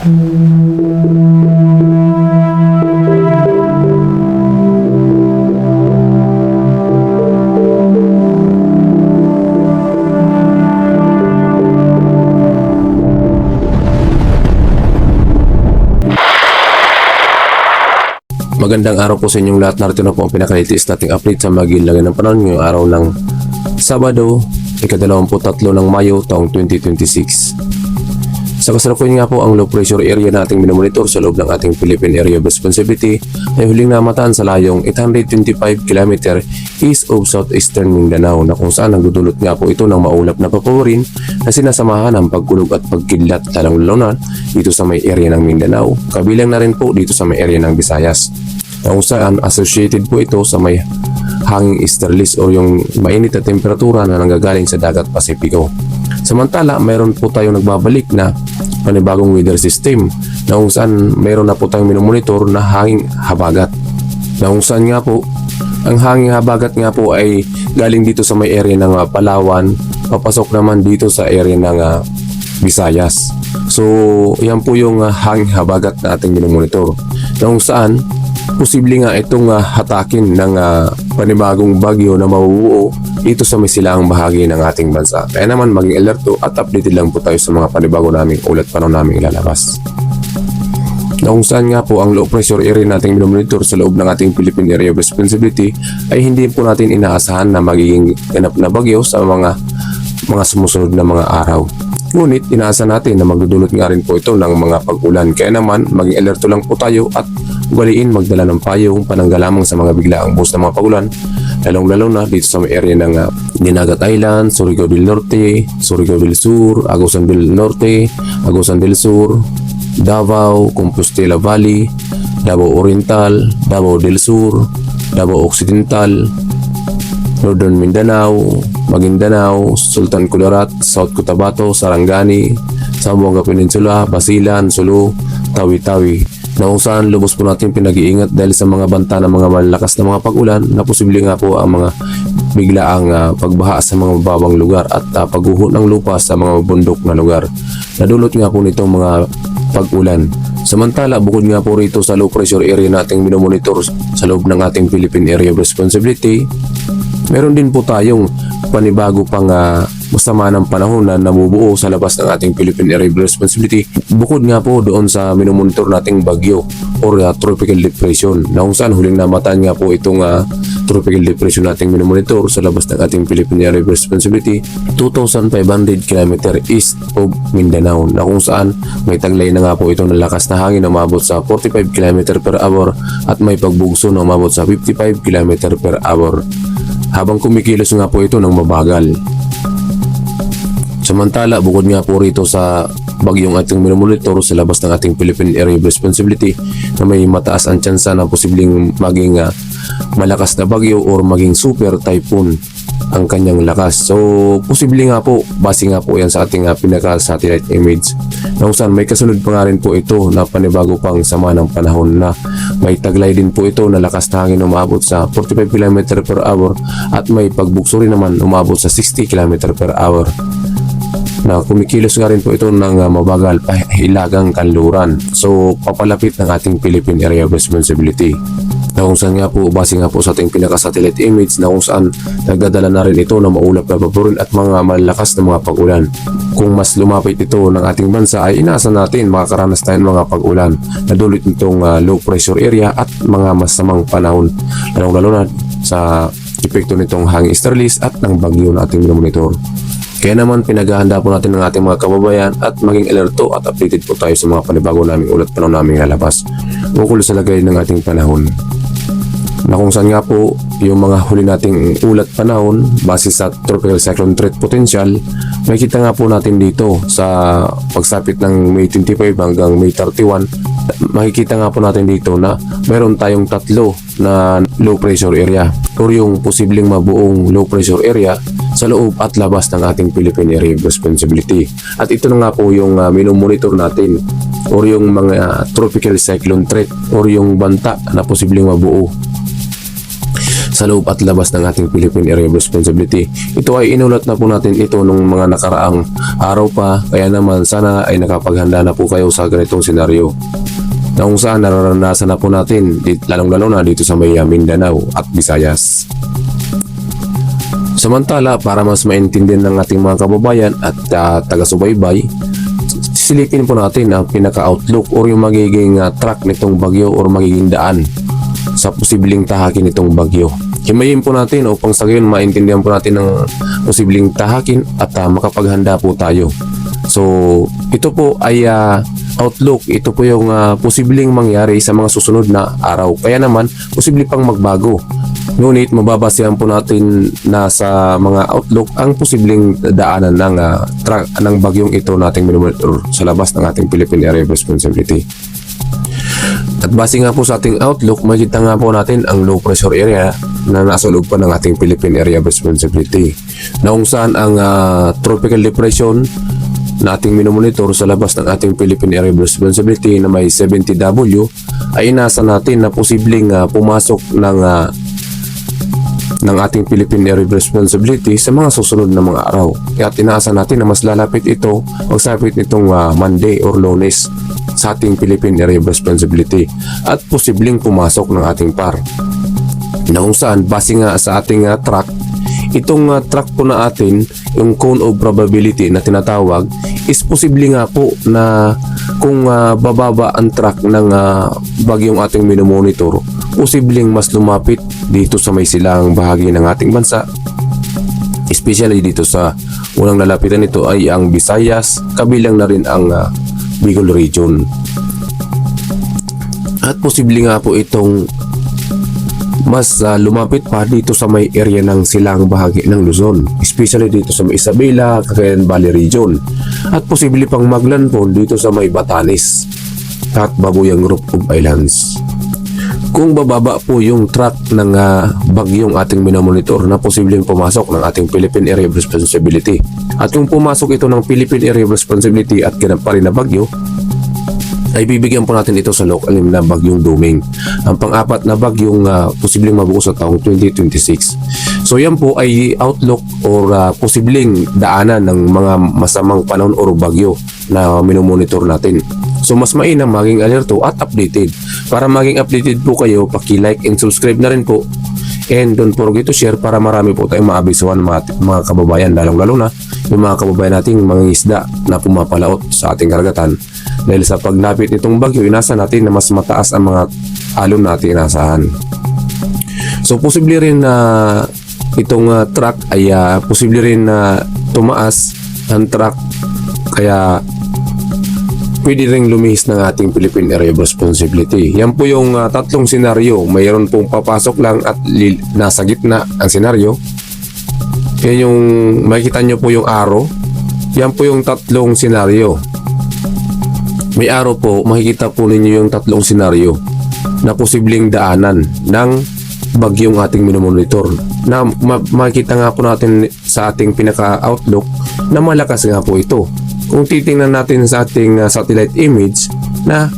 Magandang araw po sa inyong lahat. Narito na po ang pinaka-latest nating update sa magilagay ng panahon ngayong araw ng Sabado, ika-23 ng Mayo, taong 2026. Sa kasalukuyan nga po ang low pressure area na ating minomonitor sa loob ng ating Philippine Area of Responsibility ay huling namataan sa layong 825 km east of southeastern Mindanao, na kung saan nagdudulot nga po ito ng maulap na papawirin na sinasamahan ng pagkulog at pagkidlat, lalong-lalo na dito sa may area ng Mindanao, kabilang na rin po dito sa may area ng Visayas, na kung saan associated po ito sa may hanging easterlies o yung mainit na temperatura na nanggagaling sa dagat Pasipiko. Samantala, mayroon po tayong nagbabalik na panibagong weather system, na kung saan mayroon na po tayong minomonitor na hanging habagat, na kung saan nga po ang hanging habagat nga po ay galing dito sa may area ng Palawan, papasok naman dito sa area ng Visayas. So yan po yung hanging habagat na ating minomonitor, na kung saan posible nga itong hatakin ng panibagong bagyo na mabubuo dito sa may silaang bahagi ng ating bansa. Kaya naman maging alerto at updated lang po tayo sa mga panibago naming ulat panahon naming ilalabas. Na kung saan nga po ang low pressure area nating minomonitor sa loob ng ating Philippine Area of Responsibility ay hindi po natin inaasahan na magiging ganap na bagyo sa mga sumusunod na mga araw. Ngunit inaasa natin na magdudulot nga rin po ito ng mga pag-ulan. Kaya naman maging alerto lang po tayo at ugaliin magdala ng payong panangga lamang sa mga biglaang buhos ng mga pag-ulan, lalong-lalo na dito sa may area ng Dinagat Island, Surigao del Norte, Surigao del Sur, Agusan del Norte, Agusan del Sur, Davao, Compostela Valley, Davao Oriental, Davao del Sur, Davao Occidental, Northern Mindanao, Maguindanao, Sultan Kudarat, South Cotabato, Sarangani, Zamboanga Peninsula, Basilan, Sulu, Tawi-Tawi, na kung saan lubos po natin pinag-iingat dahil sa mga banta ng mga malalakas na mga pag-ulan na posible nga po ang mga biglaang pagbaha sa mga mababang lugar at pagguho ng lupa sa mga bundok na lugar. Nadulot nga po nitong mga pag-ulan. Samantala, bukod nga po rito sa low pressure area nating minomonitor sa loob ng ating Philippine Area of Responsibility, meron din po tayong panibago pang masama ng panahon na nabubuo sa labas ng ating Philippine Area of Responsibility. Bukod nga po doon sa minomonitor nating bagyo or tropical depression, na kung saan huling namataan nga po itong tropical depression nating minomonitor sa labas ng ating Philippine Area of Responsibility 2,500 km east of Mindanao, na kung saan may taglay na nga po itong lakas na hangin na umabot sa 45 km per hour at may pagbugso na umabot sa 55 km per hour, habang kumikilos nga po ito ng mabagal. Samantala, bukod nga po rito sa bagyong ating minomonitor sa labas ng ating Philippine Area of Responsibility na may mataas ang tsansa na posibleng maging malakas na bagyo or maging super typhoon ang kanyang lakas. So, posible nga po, base nga po yan sa ating pinaka-satellite image, na kung saan may kasunod pa nga rin po ito na panibago pang sama ng panahon na may taglay din po ito na lakas na hangin umabot sa 45 km per hour at may pagbugso rin naman umabot sa 60 km per hour, na kumikilos nga rin po ito ng mabagal pahilagang kanluran. So papalapit ng ating Philippine Area of Responsibility, na kung saan nga po base nga po sa ating pinaka-satellite image, na kung saan nagdadala na rin ito ng maulap na paborin at mga malakas na mga pag-ulan. Kung mas lumapit ito ng ating bansa ay inaasa natin makakaranas tayo ng mga pag-ulan na dulot nitong low pressure area at mga masamang panahon, lalong-lalo na sa epekto nitong hanging easterlies at ng bagyo na ating minomonitor. Kaya naman pinaghahanda po natin ng ating mga kababayan at maging alerto at updated po tayo sa mga panibago naming ulat panahon naming lalabas ukol sa lagay ng ating panahon, na kung saan nga po yung mga huli nating ulat panahon base sa tropical cyclone threat potential, makikita nga po natin dito sa pagsapit ng May 25 hanggang May 31, makikita nga po natin dito na meron tayong tatlo na low pressure area or yung posibleng mabuong low pressure area sa loob at labas ng ating Philippine Area of Responsibility. At ito na nga po yung minomonitor natin or yung mga tropical cyclone threat or yung banta na posibleng mabuo sa loob at labas ng ating Philippine Area of Responsibility. Ito ay inulat na po natin ito nung mga nakaraang araw pa, kaya naman sana ay nakapaghanda na po kayo sa ganitong senaryo na kung saan nararanasan na po natin, lalong-lalo na dito sa may Mindanao at Visayas. Samantala, para mas maintindihan ng ating mga kababayan at taga-subaybay, silipin po natin ang pinaka-outlook or yung magiging track nitong bagyo or magiging daan sa posibleng tahakin nitong bagyo. Himayin po natin upang sa gayon maintindihan po natin ang posibleng tahakin at makapaghanda po tayo. So, ito po ay outlook. Ito po yung posibleng mangyari sa mga susunod na araw. Kaya naman, posible pang magbago. Ngunit, mababasehan po natin na sa mga outlook ang posibleng daanan ng bagyong ito nating minumonitor sa labas ng ating Philippine Area of Responsibility. At base nga po sa ating outlook, makikita nga po natin ang low pressure area na nasa loob pa ng ating Philippine Area of Responsibility, na kung saan ang tropical depression na ating minomonitor sa labas ng ating Philippine Area of Responsibility na may 70W ay inasa natin na posibleng pumasok ng ating Philippine Area of Responsibility sa mga susunod na mga araw. At inaasa natin na mas lalapit ito magsapit nitong Monday or Lunes sa ating Philippine Area of Responsibility at posibleng pumasok ng ating PAR, na kung saan base nga sa ating track, itong track po na atin, yung cone of probability na tinatawag, is posible nga po na kung bababa ang track ng bagyong ating minomonitor, posibleng mas lumapit dito sa may silangang bahagi ng ating bansa, especially dito sa unang lalapitan nito ay ang Visayas, kabilang na rin ang Bicol region. At posible nga po itong mas lumapit pa dito sa may area ng silangang bahagi ng Luzon, especially dito sa may Isabela, Cagayan Valley region, at posible pang maglandfall dito sa may Batanes at Babuyang Group of Islands. Kung bababa po yung track ng bagyong ating minomonitor na posibleng pumasok ng ating Philippine Area of Responsibility, at kung pumasok ito ng Philippine Area of Responsibility at ganap pa rin na bagyo, ay bibigyan po natin ito sa local name na bagyong Duming, ang pang-apat na bagyong posibleng mabuo sa taong 2026. So yan po ay outlook or posibleng daanan ng mga masamang panahon or bagyo na minomonitor natin. So mas mainam maging alerto at updated. Para maging updated po kayo, paki-like and subscribe na rin po. And don't forget to share para marami po tayong maabisuhan mga kababayan, lalong-lalo na yung mga kababayan nating mga isda na pumapalaot sa ating karagatan. Dahil sa paglapit nitong bagyo, inasa natin na mas mataas ang mga alon na ating inasahan. So posible rin na itong track ay posible rin na tumaas ang track, kaya pwede rin lumihis ng ating Philippine Area of Responsibility. Yan po yung tatlong senaryo. Mayroon pong papasok lang at nasa gitna ang senaryo. Yan yung makikita nyo po yung arrow. Yan po yung tatlong senaryo. May arrow po, makikita po ninyo yung tatlong senaryo na posibleng daanan ng bagyong ating minomonitor, na makikita nga po natin sa ating pinaka-outlook na malakas nga po ito. Kung titingnan natin sa ating satellite image, na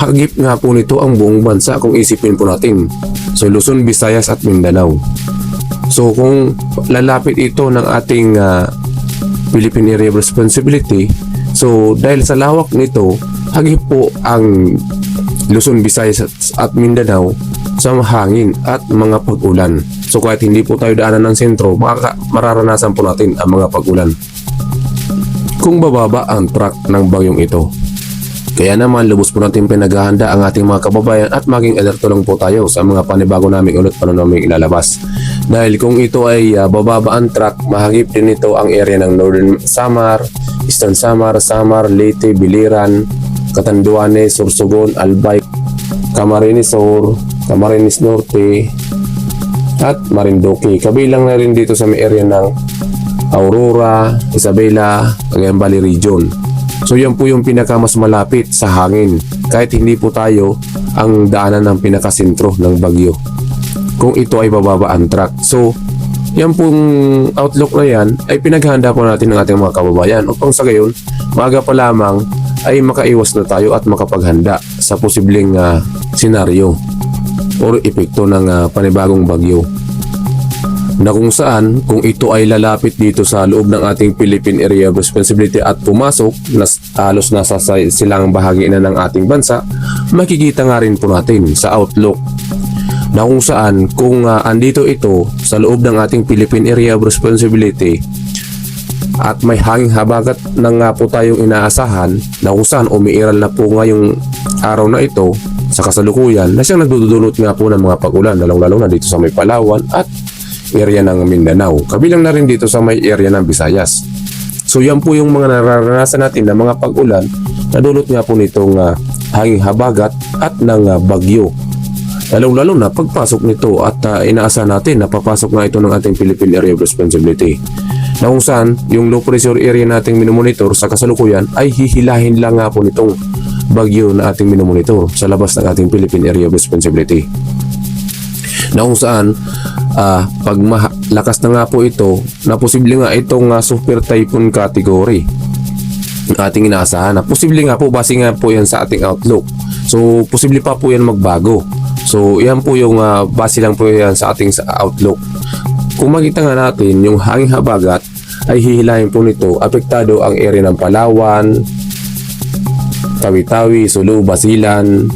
hagip nga po nito ang buong bansa kung isipin po natin. So Luzon, Visayas at Mindanao. So kung lalapit ito ng ating Philippine Area of Responsibility, so dahil sa lawak nito, hagip po ang Luzon, Visayas at Mindanao sa hangin at mga pag-ulan. So kahit hindi po tayo daanan ng sentro, mararanasan po natin ang mga pag-ulan kung bababa ang track ng bagyong ito. Kaya naman lubos po natin pinaghahanda ang ating mga kababayan at maging alerto lang po tayo sa mga panibago naming ulit naming ilalabas. Dahil kung ito ay bababa ang track, mahagip din ito ang area ng Northern Samar, Eastern Samar, Leyte, Biliran, Catanduanes, Sorsogon, Albay, Camarines Sur, Camarines Norte at Marinduque. Kabilang na rin dito sa may area ng Aurora, Isabela, Cagayan Valley region. So yan po yung pinaka mas malapit sa hangin, kahit hindi po tayo ang daanan ng pinakasentro ng bagyo kung ito ay bababa ang track. So yan pong outlook na yan ay pinaghahanda po natin ng ating mga kababayan upang sa gayon maaga pa lamang ay makaiwas na tayo at makapaghanda sa posibleng senaryo o epekto ng panibagong bagyo na kung saan kung ito ay lalapit dito sa loob ng ating Philippine Area of Responsibility at pumasok na halos nasa silang bahagi na ng ating bansa, makikita nga rin po natin sa outlook na kung saan kung andito ito sa loob ng ating Philippine Area of Responsibility at may hanging habagat na nga po tayong inaasahan na kung saan umiiral na po ngayong araw na ito sa kasalukuyan na siyang nagdudulot nga po ng mga pag-ulan lalong-lalo na dito sa may Palawan at area ng Mindanao, kabilang na rin dito sa may area ng Visayas. So yan po yung mga nararanasan natin na mga pag-ulan na dulot nga po nitong hanging habagat at ng bagyo. Lalong-lalo na pagpasok nito at inaasahan natin na papasok nga ito ng ating Philippine Area of Responsibility. Na kung saan yung low pressure area nating minomonitor sa kasalukuyan ay hihilahin lang nga po nitong bagyo na ating minomonitor sa labas ng ating Philippine Area of Responsibility. Na kung saan pag malakas na nga po ito na posible nga itong super typhoon category ating inaasahan na posible nga po base nga po yan sa ating outlook. So posible pa po yan magbago. So yan po yung base lang po yan sa ating outlook. Kung makita nga natin yung hanging habagat ay hihilahin po nito, apektado ang area ng Palawan, Tawi-Tawi, Sulu, Basilan,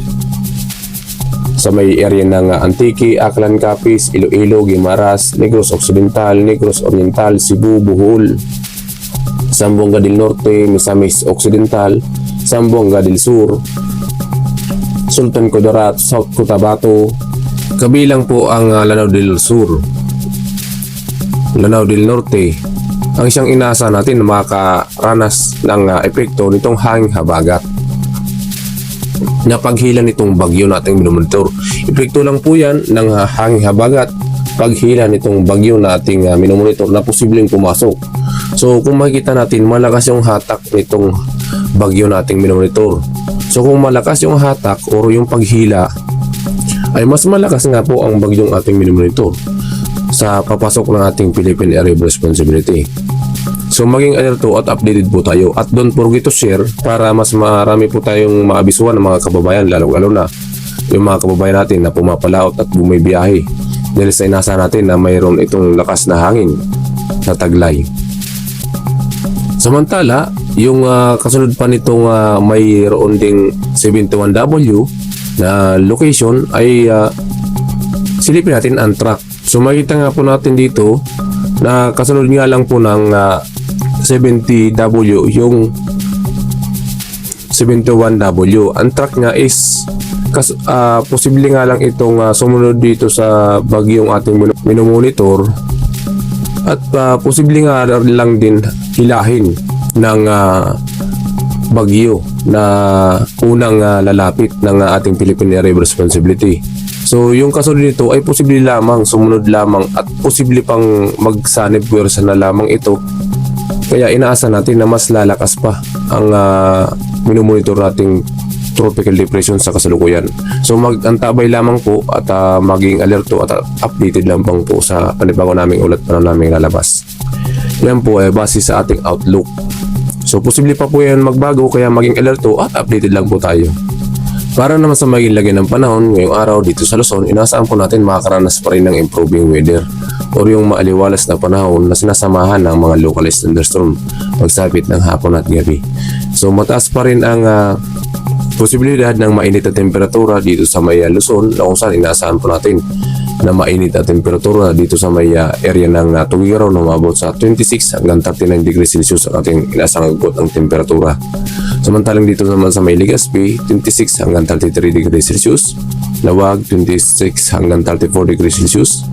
sa may area ng Antique, Aklan, Capiz, Iloilo, Guimaras, Negros Occidental, Negros Oriental, Cebu, Bohol, Zamboanga del Norte, Misamis Occidental, Zamboanga del Sur, Sultan Kudarat, South Cotabato, kabilang po ang Lanao del Sur, Lanao del Norte, ang siyang inaasahan natin na makaranas ng epekto nitong hanging habagat na paghila nitong bagyo nating minomonitor. Epekto lang po yan ng hanging habagat, paghila nitong bagyo nating minomonitor na posibleng pumasok. So kung makikita natin, malakas yung hatak nitong bagyo nating minomonitor. So kung malakas yung hatak o yung paghila, ay mas malakas nga po ang bagyong ating minomonitor sa papasok ng ating Philippine Area of Responsibility. So maging alerto at updated po tayo at don't forget to share para mas marami po tayong maabisuhan ng mga kababayan, lalo na yung mga kababayan natin na pumapalaot at bumibiyahe dahil sa inasa natin na mayroon itong lakas na hangin na taglay. Samantala, yung kasunod pa nitong mayroon ding 71W na location ay silipin natin ang track. So makita nga po natin dito na kasunod nga lang po ng 70W yung 71W. Ang track nga is posible nga lang itong sumunod dito sa bagyong ating minomonitor at posible nga lang din hilahin ng bagyo na unang lalapit ng ating Philippine Area of Responsibility. So yung kasunod nito ay posible lamang sumunod lamang at posible pang magsanib puwersa na lamang ito. Kaya inaasa natin na mas lalakas pa ang minomonitor nating tropical depression sa kasalukuyan. So mag-antabay lamang po at maging alerto at updated lang po sa panibago naming ulat pa na naming lalabas. Yan po ay base sa ating outlook. So posible pa po yan magbago kaya maging alerto at updated lang po tayo. Para naman sa maging lagay ng panahon ngayong araw dito sa Luzon, inaasahan po natin makakaranas pa rin ng improving weather o yung maaliwalas na panahon na sinasamahan ng mga localized thunderstorm pagsapit ng hapon at gabi. So mataas pa rin ang posibilidad ng mainit na temperatura dito sa may Luzon na kung saan inaasahan po natin na mainit na temperatura dito sa may area ng Tuguegarao na umabot sa 26 hanggang 39 degrees Celsius ang ating inaasahang agbot ng temperatura. Samantalang dito naman sa may Legazpi, 26 hanggang 33 degrees Celsius, Lawag 26 hanggang 34 degrees Celsius,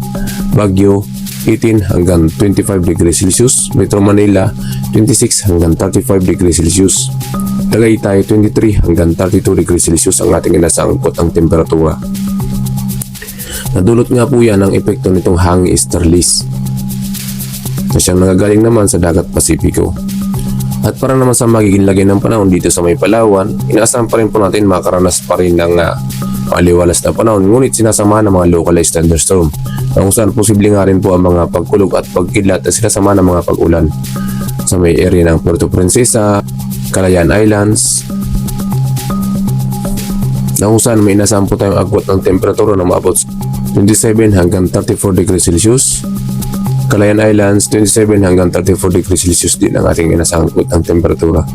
Baguio 18 hanggang 25 degrees Celsius, Metro Manila 26 hanggang 35 degrees Celsius, Tagaytay 23 hanggang 32 degrees Celsius ang ating inaasahang agbot ng temperatura. Nadulot nga po yan ang epekto nitong hanging easterlies na siyang nangagaling naman sa dagat Pasipiko. At para naman sa magiging lagay ng panahon dito sa may Palawan, inaasahan pa rin po natin makaranas pa rin ng maliwalas na panahon, ngunit sinasamahan ng mga localized thunderstorm na kung saan posible nga rin po ang mga pagkulog at pagkidlat na sinasamahan ng mga pag-ulan sa may area ng Puerto Princesa, Calayan Islands, na kung saan may inaasahan po tayong agwat ng temperatura na maabot 27 hanggang 34 degrees Celsius, Calayan Islands 27 hanggang 34 degrees Celsius din ang ating inasahang ng temperatura.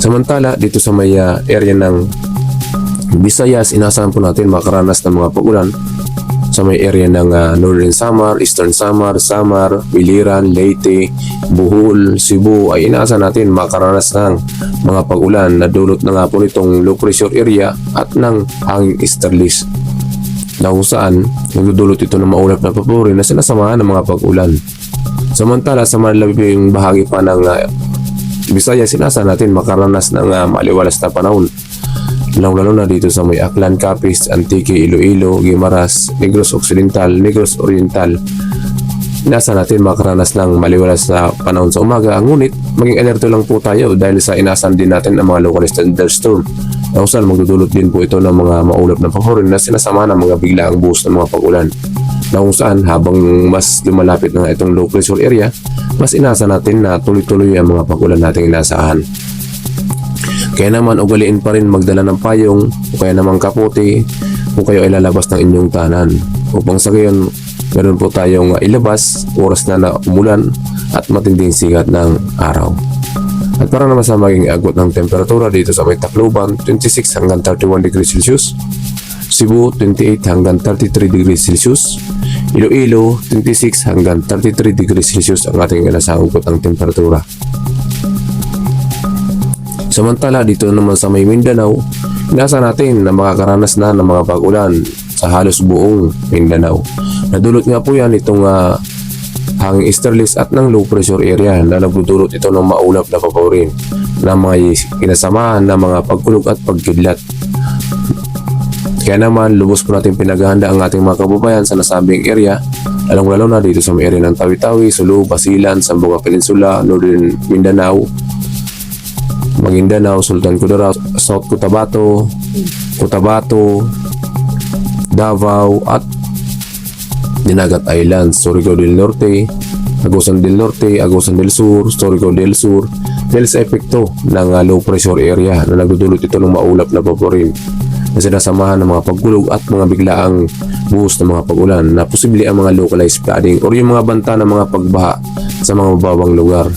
Samantala dito sa may area ng Visayas, inasahan po natin makaranas ng mga pag-ulan sa may area ng Northern Samar, Eastern Samar, Biliran, Leyte, Bohol, Cebu ay inaasahan natin makaranas ng mga pag-ulan na dulot na nga po nitong low pressure area at ng hanging easterlies na kung saan nagdudulot ito ng maulap na papuri na sinasamahan ng mga pag-ulan. Samantala sa malabing bahagi pa ng Visayas, sinasa natin makaranas ng maliwalas na panahon, lalo na dito sa may Aklan, Capiz, Antique, Iloilo, Guimaras, Negros Occidental, Negros Oriental. Inasa natin makaranas ng maliwalas na panahon sa umaga, ngunit maging alerto lang po tayo dahil sa inasan din natin ang mga localized thunderstorm na kung saan magdudulot din po ito ng mga maulap na pahorin na sinasama ng mga biglaang buhos ng mga pag-ulan, na kung saan habang mas lumalapit na itong low pressure area, mas inasa natin na tuloy-tuloy ang mga pag-ulan nating inaasahan. Kaya naman ugaliin pa rin magdala ng payong o kaya naman kapote kung kayo ay lalabas ng inyong tahanan, upang sa gayon meron po tayong ilabas oras na umulan at matinding sigat ng araw. At para naman sa maging agot ng temperatura dito sa may Tacloban, 26 hanggang 31 degrees Celsius, Cebu 28 hanggang 33 degrees Celsius, Iloilo 26 hanggang 33 degrees Celsius ang ating inasahang agot ng temperatura. Samantala dito naman sa may Mindanao, inasa natin na makakaranas na ng mga pag-ulan sa halos buong Mindanao. Nadulot nga po yan itong hanging easterlies at ng low pressure area na nagdudulot ito ng maulap na papawirin na mga kinasamahan ng mga pagkulog at pagkidlat. Kaya naman lubos po natin pinaghahanda ang ating mga kababayan sa nasabing area, lalong-lalo na dito sa may area ng Tawi-Tawi, Sulu, Basilan, Zamboanga Peninsula, Northern Mindanao, Maguindanao, Sultan Kudarat, South Cotabato, Davao at Dinagat Islands, Surigao del Norte, Agusan del Norte, Agusan del Sur, Surigao del Sur, dahil sa epekto ng low pressure area na nagdudulot ito ng maulap na papawirin na sinasamahan ng mga pagkulog at mga biglaang buhos ng mga pag-ulan na posible ang mga localized flooding o yung mga banta ng mga pagbaha sa mga mababang lugar.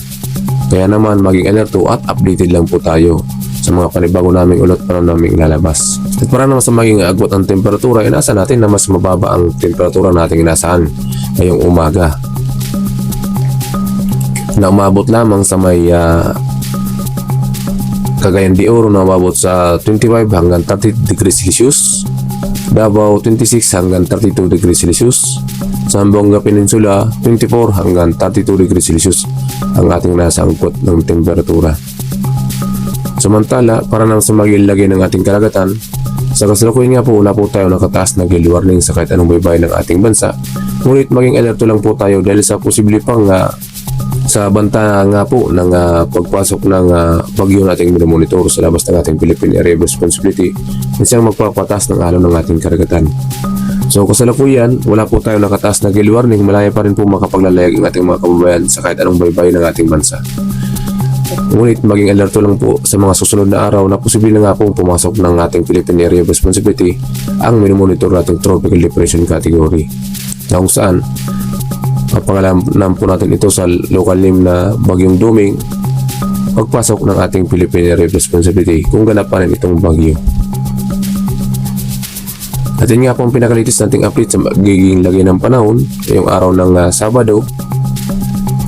Kaya naman maging alerto at updated lang po tayo sa mga panibago naming ulat para naming lalabas. At para naman sa maging agwat ang temperatura, inasa natin na mas mababa ang temperatura nating inasahan ngayong umaga, na umabot lamang sa may Cagayan de Oro na umabot sa 25 hanggang 30 degrees Celsius, Davao 26 hanggang 32 degrees Celsius, Zamboanga Peninsula 24 hanggang 32 degrees Celsius ang ating nasa angkot ng temperatura. Samantala, para naman sa magilagay ng ating karagatan, sa kasalukuyan nga po wala po tayo nakataas na gale warning sa kahit anong baybayin ng ating bansa, ngunit maging alerto lang po tayo dahil sa posible pang sa banta nga po ng pagpasok ng bagyo nating minomonitor sa labas ng ating Philippine Area of Responsibility na siyang magpapatas ng alon ng ating karagatan. So kasalukuyan, wala po tayo nakataas na gale warning, malaya pa rin po makapaglalayag ang ating mga kababayan sa kahit anong baybayin ng ating bansa. Ngunit maging alerto lang po sa mga susunod na araw na posible na nga pong pumasok ng ating Philippine Area of Responsibility ang minomonitor nating Tropical Depression Category, na kung saan papangalanan po natin ito sa local name na Bagyong Duming pagpasok ng ating Philippine Area of Responsibility kung ganap pa rin itong bagyo. At yun nga po ang pinakalitis nating update sa magiging lagay ng panahon ngayong araw ng Sabado,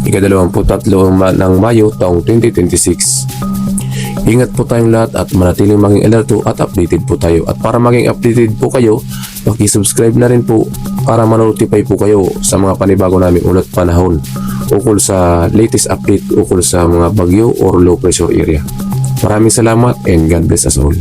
ika-23 ng Mayo taong 2026. Ingat po tayong lahat at manatiling maging alerto at updated po tayo. At para maging updated po kayo, paki-subscribe na rin po para ma-notify po kayo sa mga panibago naming ulat panahon ukol sa latest update ukol sa mga bagyo or low pressure area. Maraming salamat and God bless us all.